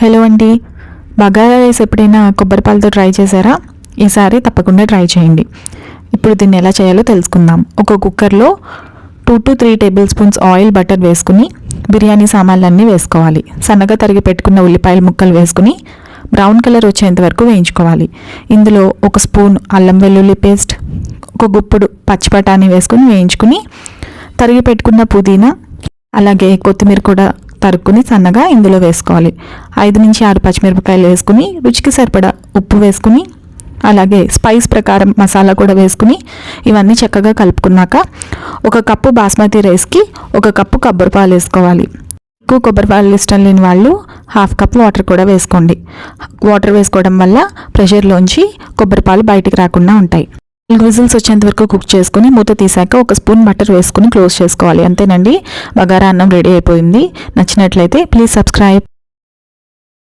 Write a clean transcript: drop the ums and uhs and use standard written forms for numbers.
Hello అండి, bagara rice ఎప్పుడైనా కొబ్బరి పాలతో ట్రై చేశారా? ఈసారి తప్పకుండా ట్రై చేయండి. ఇప్పుడు దీన్ని ఎలా చేయాలో తెలుసుకుందాం. ఒక కుక్కర్లో 2 to 3 table spoons oil, butter వేసుకుని బిర్యానీ సామాన్లన్నీ వేసుకోవాలి. సన్నగా తరిగి పెట్టుకున్న ఉల్లిపాయల ముక్కలు వేసుకుని బ్రౌన్ కలర్ వచ్చేంత వరకు వేయించుకోవాలి. ఇందులో 1 స్పూన్ అల్లం వెల్లుల్లి పేస్ట్, 1 గుప్పుడు పచ్చి బఠానీ వేసుకుని వేయించుకుని తరిగి పెట్టుకున్న పుదీనా అలాగే కొత్తిమీర కూడా తరుక్కుని సన్నగా ఇందులో వేసుకోవాలి. 5 నుంచి 6 పచ్చిమిరపకాయలు వేసుకుని రుచికి సరిపడా ఉప్పు వేసుకుని అలాగే స్పైస్ ప్రకారం మసాలా కూడా వేసుకుని ఇవన్నీ చక్కగా కలుపుకున్నాక 1 కప్పు బాస్మతి రైస్కి 1 కప్పు కొబ్బరి పాలు వేసుకోవాలి. ఎక్కువ కొబ్బరి పాలు ఇష్టం లేని వాళ్ళు 1/2 కప్ వాటర్ కూడా వేసుకోండి. వాటర్ వేసుకోవడం వల్ల ప్రెషర్లోంచి కొబ్బరి పాలు బయటికి రాకుండా ఉంటాయి. 4 విజిల్స్ వచ్చేంత వరకు కుక్ చేసుకుని మూత తీసాక 1 స్పూన్ బటర్ వేసుకుని క్లోజ్ చేసుకోవాలి. అంతేనండి, బగారా అన్నం రెడీ అయిపోయింది. నచ్చినట్లయితే ప్లీజ్ సబ్స్క్రైబ్.